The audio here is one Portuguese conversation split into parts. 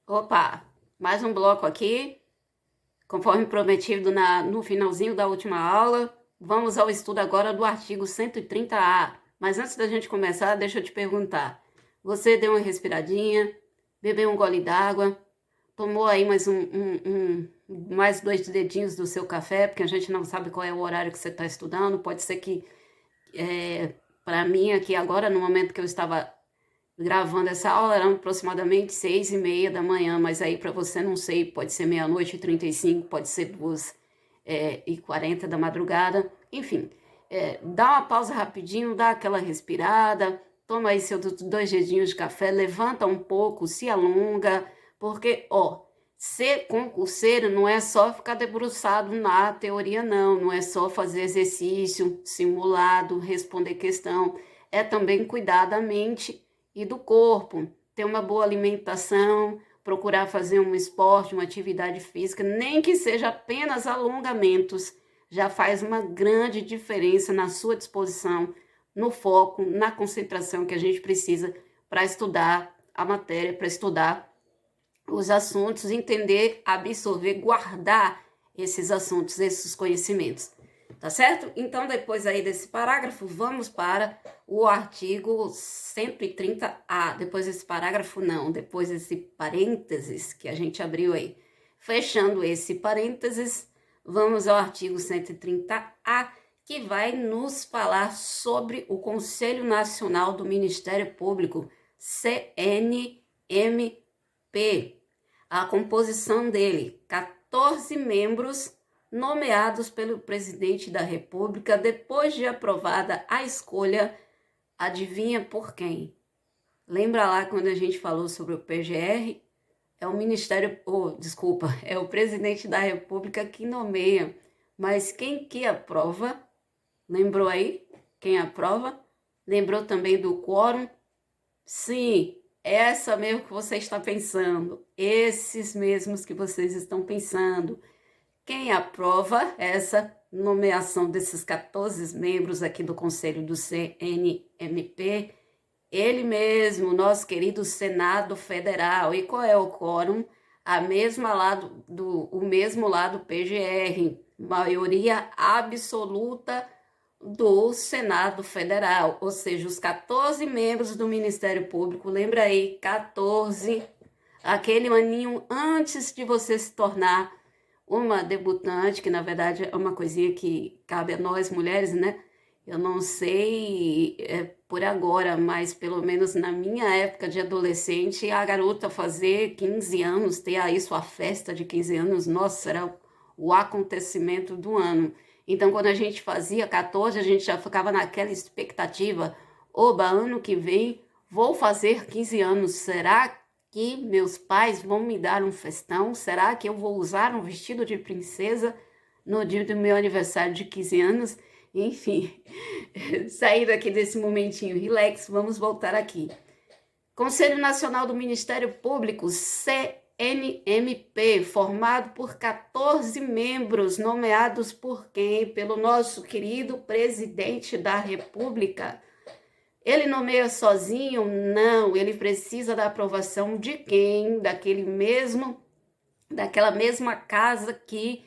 Opa, mais um bloco aqui, conforme prometido no finalzinho da última aula. Vamos ao estudo agora do artigo 130A. Mas antes da gente começar, deixa eu te perguntar. Você deu uma respiradinha, bebeu um gole d'água, tomou aí mais dois dedinhos do seu café, porque a gente não sabe qual é o horário que você está estudando. Pode ser que, para mim, aqui agora, no momento que eu estava gravando essa aula, eram aproximadamente 6:30 da manhã, mas aí para você não sei, pode ser 00:35, pode ser 2:40 da madrugada, enfim. Dá uma pausa rapidinho, dá aquela respirada, toma aí seus dois dedinhos de café, levanta um pouco, se alonga, porque, ser concurseiro não é só ficar debruçado na teoria, não é só fazer exercício, simulado, responder questão, é também cuidar da mente e do corpo, ter uma boa alimentação, procurar fazer um esporte, uma atividade física, nem que seja apenas alongamentos, já faz uma grande diferença na sua disposição, no foco, na concentração que a gente precisa para estudar a matéria, para estudar os assuntos, entender, absorver, guardar esses assuntos, esses conhecimentos. Tá certo? Então, depois aí desse parágrafo, vamos para o artigo 130A. Depois desse parágrafo, não, depois desse parênteses que a gente abriu aí. Fechando esse parênteses, vamos ao artigo 130A, que vai nos falar sobre o Conselho Nacional do Ministério Público, CNMP. A composição dele, 14 membros nomeados pelo presidente da República depois de aprovada a escolha, adivinha por quem? Lembra lá quando a gente falou sobre o PGR? É o Ministério, é o presidente da República que nomeia, mas quem que aprova? Lembrou aí? Quem aprova? Lembrou também do quórum? Sim, essa mesmo que você está pensando, esses mesmos que vocês estão pensando. Quem aprova essa nomeação desses 14 membros aqui do Conselho do CNMP? Ele mesmo, nosso querido Senado Federal. E qual é o quórum? O mesmo lado PGR, maioria absoluta do Senado Federal, ou seja, os 14 membros do Ministério Público, lembra aí, 14, aquele aninho antes de você se tornar uma debutante, que na verdade é uma coisinha que cabe a nós mulheres, né? Eu não sei por agora, mas pelo menos na minha época de adolescente, a garota fazer 15 anos, ter aí sua festa de 15 anos, nossa, era o acontecimento do ano. Então, quando a gente fazia 14, a gente já ficava naquela expectativa, oba, ano que vem vou fazer 15 anos, será que meus pais vão me dar um festão? Será que eu vou usar um vestido de princesa no dia do meu aniversário de 15 anos? Enfim, saindo aqui desse momentinho relax, vamos voltar aqui. Conselho Nacional do Ministério Público, CNMP, formado por 14 membros, nomeados por quem? Pelo nosso querido presidente da República. Ele nomeia sozinho? Não, ele precisa da aprovação de quem? Daquela mesma casa que,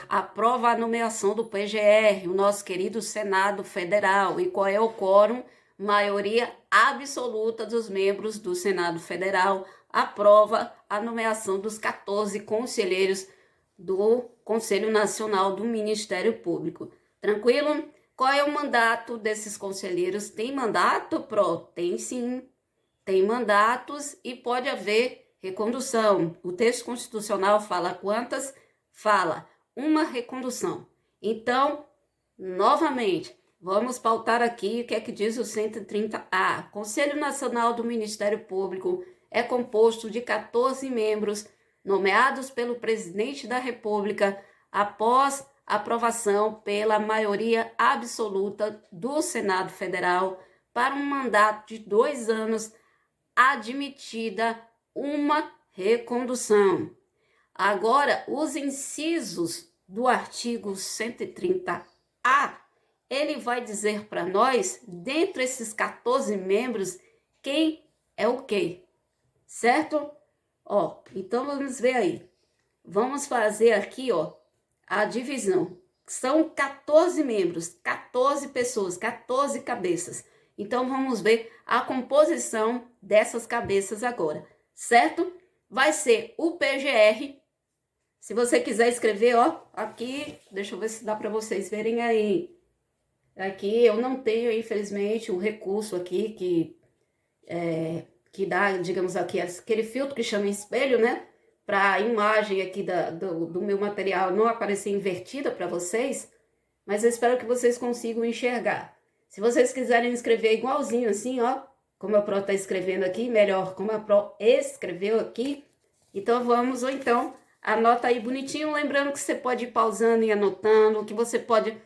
aprova a nomeação do PGR, o nosso querido Senado Federal. E qual é o quórum? Maioria absoluta dos membros do Senado Federal aprova a nomeação dos 14 conselheiros do Conselho Nacional do Ministério Público. Tranquilo? Qual é o mandato desses conselheiros? Tem mandato, Tem sim. Tem mandatos e pode haver recondução. O texto constitucional fala quantas? Fala uma recondução. Então, novamente, vamos pautar aqui o que é que diz o 130A. Conselho Nacional do Ministério Público é composto de 14 membros nomeados pelo presidente da República após aprovação pela maioria absoluta do Senado Federal para um mandato de 2 anos, admitida uma recondução. Agora, os incisos do artigo 130A, ele vai dizer para nós, dentre esses 14 membros, quem é o quê? certo? Ó, então vamos ver aí. Vamos fazer aqui, ó, a divisão. São 14 membros, 14 pessoas, 14 cabeças. Então vamos ver a composição dessas cabeças agora, certo? Vai ser o PGR. Se você quiser escrever, ó, aqui, deixa eu ver se dá para vocês verem aí. Aqui eu não tenho, infelizmente, um recurso aqui que dá, digamos aqui, aquele filtro que chama espelho, né? Para a imagem aqui do meu material não aparecer invertida para vocês, mas eu espero que vocês consigam enxergar. Se vocês quiserem escrever igualzinho assim, ó, como a Pro está escrevendo aqui, melhor, como a Pro escreveu aqui, então vamos, ou então, anota aí bonitinho, lembrando que você pode ir pausando e anotando, que você pode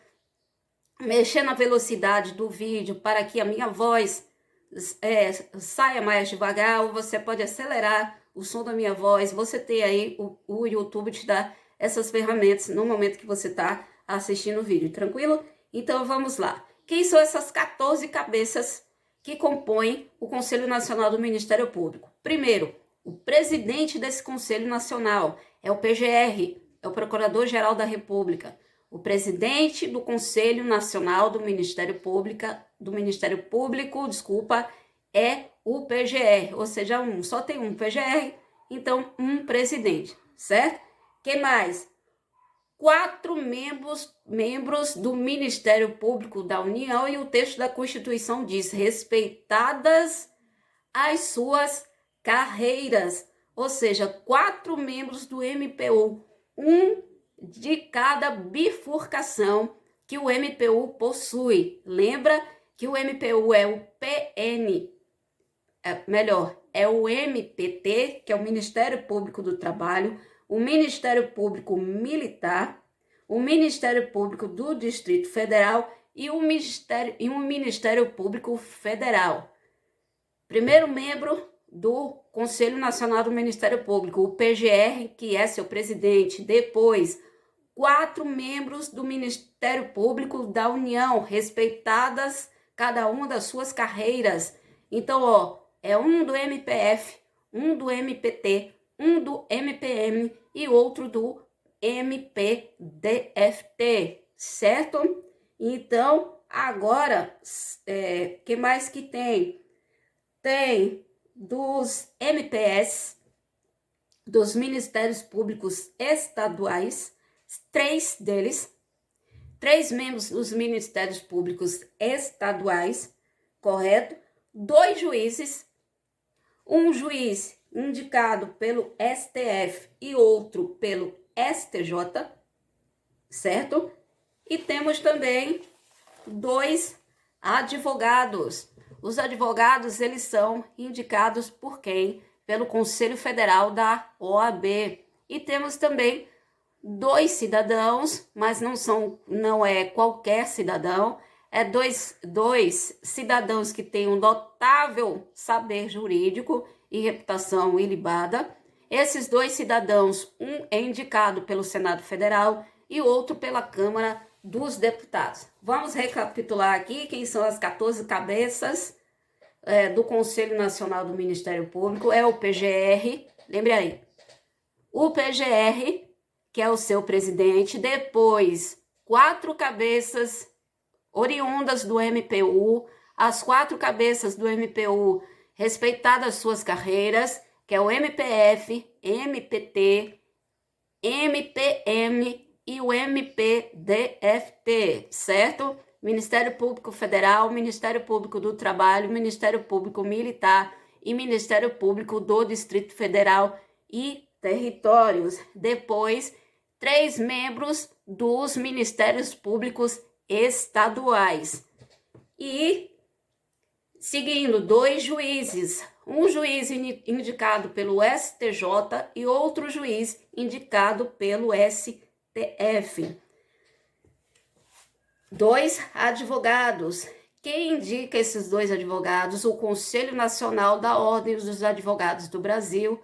mexer na velocidade do vídeo para que a minha voz saia mais devagar, ou você pode acelerar o som da minha voz. Você tem aí, o YouTube te dá essas ferramentas no momento que você está assistindo o vídeo, tranquilo? Então vamos lá. Quem são essas 14 cabeças que compõem o Conselho Nacional do Ministério Público? Primeiro, o presidente desse Conselho Nacional é o PGR, é o Procurador-Geral da República. O presidente do Conselho Nacional do Ministério Público, é o PGR, ou seja, só tem um PGR, então um presidente, certo? Quem mais? 4 membros do Ministério Público da União, e o texto da Constituição diz: respeitadas as suas carreiras, ou seja, 4 membros do MPU, um de cada bifurcação que o MPU possui. Lembra que o MPU é o PN, é o MPT, que é o Ministério Público do Trabalho, o Ministério Público Militar, o Ministério Público do Distrito Federal e um Ministério Público Federal. Primeiro membro do Conselho Nacional do Ministério Público, o PGR, que é seu presidente. Depois, 4 membros do Ministério Público da União, respeitadas cada uma das suas carreiras. Então, ó, é um do MPF, um do MPT, um do MPM e outro do MPDFT, certo? Então, agora, que mais que tem? Tem dos MPS, dos Ministérios Públicos Estaduais, 3 deles, 3 membros dos Ministérios Públicos Estaduais, correto? 2 juízes, um juiz indicado pelo STF e outro pelo STJ, certo? E temos também 2 advogados. Os advogados, eles são indicados por quem? Pelo Conselho Federal da OAB. E temos também 2 cidadãos, mas não é qualquer cidadão, é dois cidadãos que têm um notável saber jurídico e reputação ilibada. Esses 2 cidadãos, um é indicado pelo Senado Federal e outro pela Câmara dos Deputados. Vamos recapitular aqui quem são as 14 cabeças do Conselho Nacional do Ministério Público. É o PGR, lembre aí, o PGR, que é o seu presidente. Depois, 4 cabeças oriundas do MPU, as 4 cabeças do MPU respeitadas suas carreiras, que é o MPF, MPT, MPM e o MPDFT, certo? Ministério Público Federal, Ministério Público do Trabalho, Ministério Público Militar e Ministério Público do Distrito Federal e Territórios. Depois, 3 membros dos Ministérios Públicos Estaduais. E, seguindo, 2 juízes. Um juiz indicado pelo STJ e outro juiz indicado pelo STF. 2 advogados. Quem indica esses 2 advogados? O Conselho Nacional da Ordem dos Advogados do Brasil,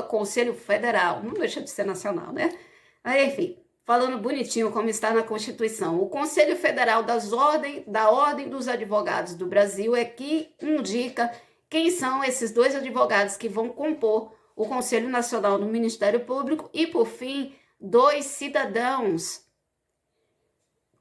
Conselho Federal. Não deixa de ser nacional, né? Mas, enfim, falando bonitinho como está na Constituição. O Conselho Federal da Ordem dos Advogados do Brasil é que indica quem são esses 2 advogados que vão compor o Conselho Nacional do Ministério Público e, por fim, 2 cidadãos.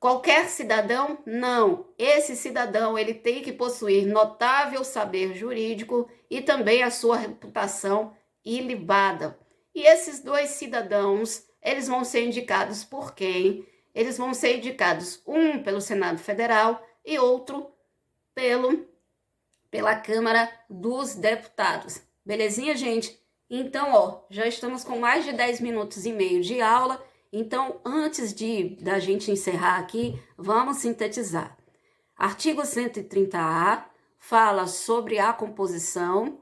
Qualquer cidadão? Não. Esse cidadão ele tem que possuir notável saber jurídico e também a sua reputação ilibada. E esses 2 cidadãos, eles vão ser indicados por quem? Eles vão ser indicados, um pelo Senado Federal e outro pela Câmara dos Deputados. Belezinha, gente? Então, ó, já estamos com mais de 10 minutos e meio de aula. Então, antes da gente encerrar aqui, vamos sintetizar. Artigo 130-A fala sobre a composição,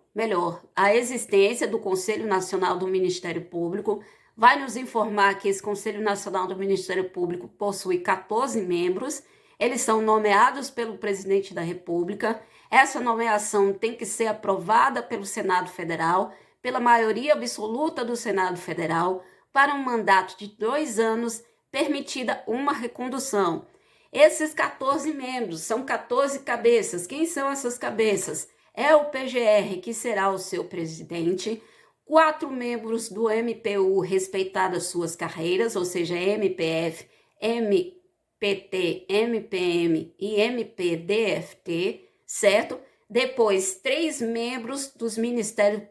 a existência do Conselho Nacional do Ministério Público. Vai nos informar que esse Conselho Nacional do Ministério Público possui 14 membros. Eles são nomeados pelo presidente da República. Essa nomeação tem que ser aprovada pelo Senado Federal, pela maioria absoluta do Senado Federal, para um mandato de 2 anos, permitida uma recondução. Esses 14 membros são 14 cabeças. Quem são essas cabeças? É o PGR, que será o seu presidente, 4 membros do MPU, respeitadas suas carreiras, ou seja, MPF, MPT, MPM e MPDFT, certo? Depois, 3 membros dos Ministérios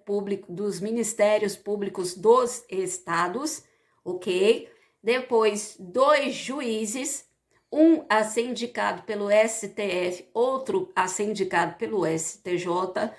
Públicos dos Estados, ok? Depois, 2 juízes, um a ser indicado pelo STF, outro a ser indicado pelo STJ,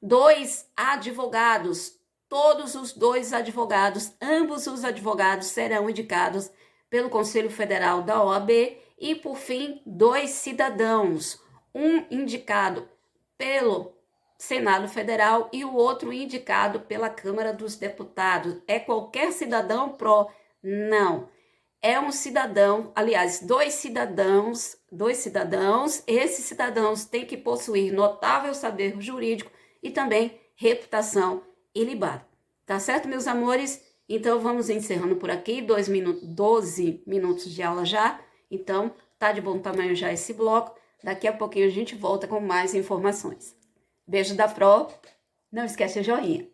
2 advogados, todos os 2 advogados, ambos os advogados serão indicados pelo Conselho Federal da OAB e, por fim, 2 cidadãos, um indicado pelo Senado Federal e o outro indicado pela Câmara dos Deputados. É qualquer cidadão pró? Não. É um cidadão, aliás, 2 cidadãos, esses cidadãos têm que possuir notável saber jurídico e também reputação ilibada. Tá certo, meus amores? Então, vamos encerrando por aqui, 12 minutos de aula já. Então, tá de bom tamanho já esse bloco. Daqui a pouquinho a gente volta com mais informações. Beijo da Pro. Não esquece o joinha.